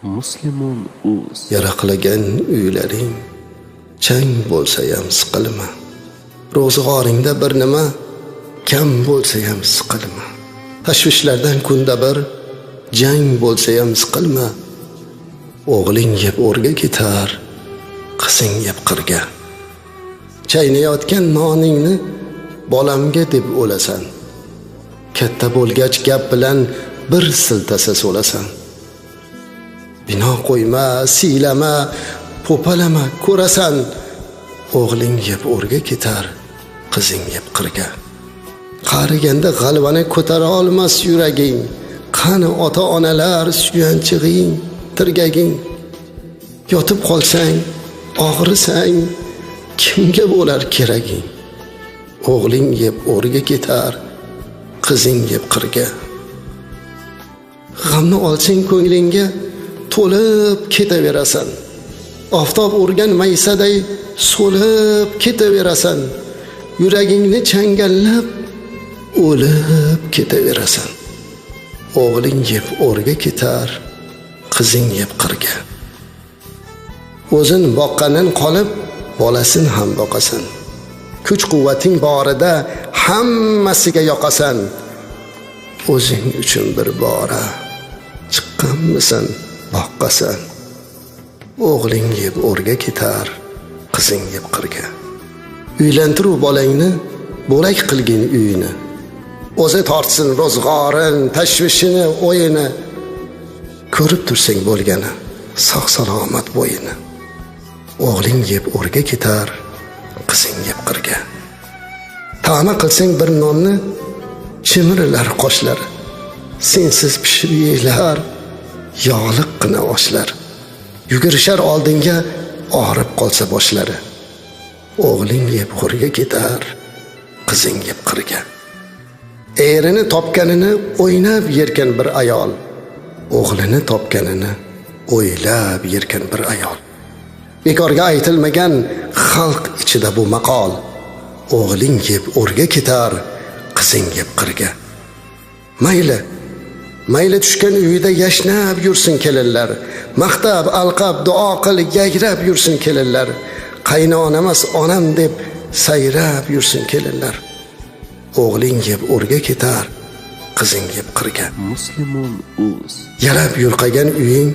Muslimun.uz Yaraqlagan uylaring chang bo'lsa ham siqilma. Ro'zg'oringda bir nima kam bo'lsa ham siqilma. Tashvishlardan kunda bir jang bo'lsa ham siqilma. O'g'ling yeb o'rga ketar, qizing yeb qirga. Chaynayotgan noningni bolamga deb o'lasan. Katta bo'lgach gap bilan bir siltasa so'lasan. Bino qo'yma, siylama, po'palama, ko'rasan. O'g'ling yeb o'rga ketar, qizing yeb qirga. Qariganda g'alvani ko'tara olmas yuraging. Qani ota-onalar suyanchig'ing, tirgaging. Yotib qolsang, og'risang, kimga bo'lar keraging? O'g'ling yeb o'rga ketar, qizing yeb qirga. G'amni olsang ko'nglingga to'lib ketaverasan. Oftob urgan maysaday so'lib ketaverasan. Yuragingni changallab o'lib ketaverasan. O'g'ling yeb o'rga ketar, qizing yeb qirga. O'zin boqqanin qolib, bolasin ham boqasan. Kuch-quvvating borida hammasiga yoqasan. O'zing uchun bir bora chiqqanmisan, boqqasan. O'g'ling yeb o'rga ketar, qizing yeb qirga. Uylantiruv bolangni, bo'lak qilgin uyini. O'zi tortsin ro'zg'orin, tashvishini, o'yini. Ko'rib tursang bo'lgani, sog' salomat bo'yini. O'g'ling yeb o'rga ketar, qizing yeb qirga. Ta'ma qilsang bir nonni, chimirilar qoshlari. Sensiz pishib yeylar, yog'liqqina oshlar. Yugurishar oldinga, og'rib qolsa boshlari. O'g'ling yeb o'rga ketar, qizing yeb qirga. Erini topganini o'ynab yerkan bir ayol. O'g'lini topganini o'ylab yerkan bir ayol. Bekorga aytilmagan xalq ichida bu maqol. O'g'ling yeb o'rga ketar, qizing yeb qirga. Mayli tushgan uyida yashnab yursin kelinlar. Maqtab, alqab, duo qil, yayrab yursin kelinlar. Qaynonamas onam deb sayrab yursin kelinlar. O'g'ling yeb o'rga ketar, qizing yeb qirga. Muslimun.uz Yarab yurqagan uying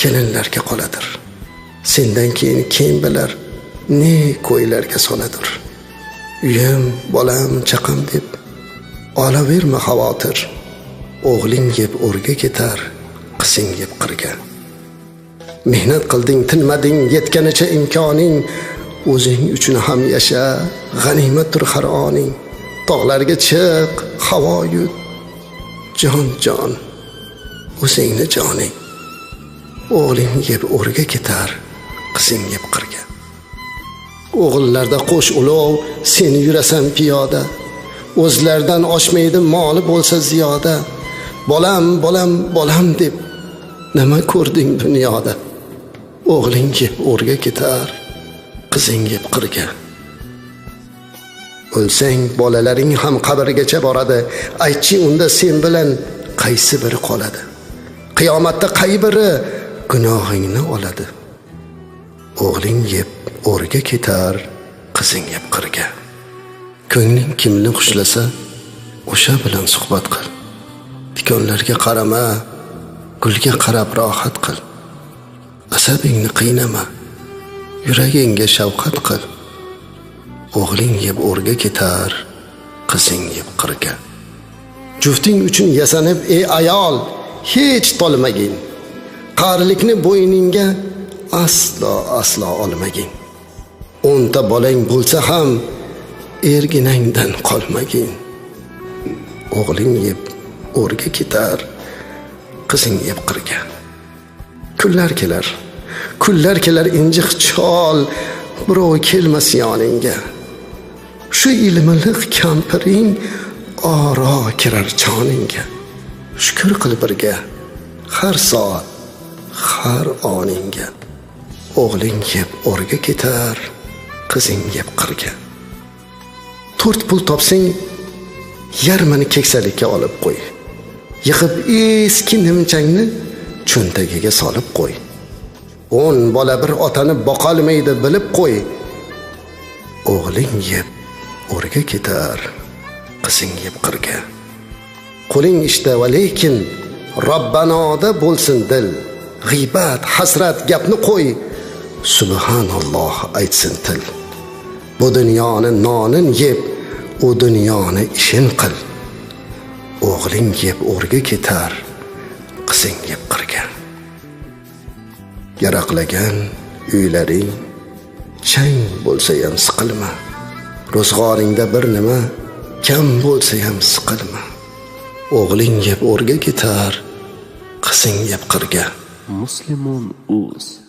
kelinlarga qoladir. Sendan keyin kim bilar, ne ko'ylarga soladir. Uyim, bolam, chaqam deb olaverma xavotir. O'g'ling yeb o'rga ketar, qizing yeb qirga. Mehnat qilding, tinmading, yetganicha imkoning. O'zing uchun ham yasha, g'animatdir har oning. Tog'larga chiq, havo yut, jon, o'zingni joning. O'g'ling yeb o'rga ketar, qizing yeb qirga. O'g'illarda qo'sh ulov, sen yurasan piyoda. O'zlaridan oshmaydi moli bo'lsa ziyoda. Bolam deb nima ko'rding dunyoda? O'g'ling yeb o'rga ketar, qizing yeb qirga. O'lsang bolalaring ham qabrgacha boradi. Aytchi unda sen bilan qaysi biri qoladi? Qiyomatda qay biri gunohingni oladi? O'g'ling yeb o'rga ketar, qizing yeb qirga. Ko'ngling kimni xushlasa, o'sha bilan suhbat qil. Tikonlarga qarama, gulga qarab rohat qil. Asabingni qiynama, yuragingga shafqat qil. O'g'ling yeb o'rga ketar, qizing yeb qirga. Jufting uchun yasanib, ey ayol, hech tolmagin. Qarilikni bo'yningga aslo olmagin. 10 ta bolang bo'lsa ham erginangdan qolmagin. O'g'ling yeb o'rga ketar, qizing yeb qirga. Kunlar kelar injiq chol, birov kelmas yoningga. Shu ilmliq kampiring oro kirar joningga. Shukr qil birga, har soat, har oningga. O'g'ling yeb o'rga ketar, qizing yeb qirga. 4 pul topsang, yarmini keksalikka olib qo'y. Yig'ib eski nimchangni cho'ntagiga solib qo'y. 10 bola bir otani boqolmaydi bilib qo'y. O'g'ling yeb o'rga ketar, qizing yeb qirga. Qo'ling ishda va lekin Robbanoda bo'lsin dil. G'iybat, hasrat gapni qo'y, subhanalloh aytsin til. Bu dunyoni nonin yeb, u dunyoni ishin qil. O'g'ling yeb o'rga ketar, qizing yeb qirga. Yaraqlagan uylaring chang bo'lsa ham siqilma. Ro'zg'oringda bir nima kam bo'lsa ham siqilma. O'g'ling yeb o'rga ketar, qizing yeb qirga. Muslimun.uz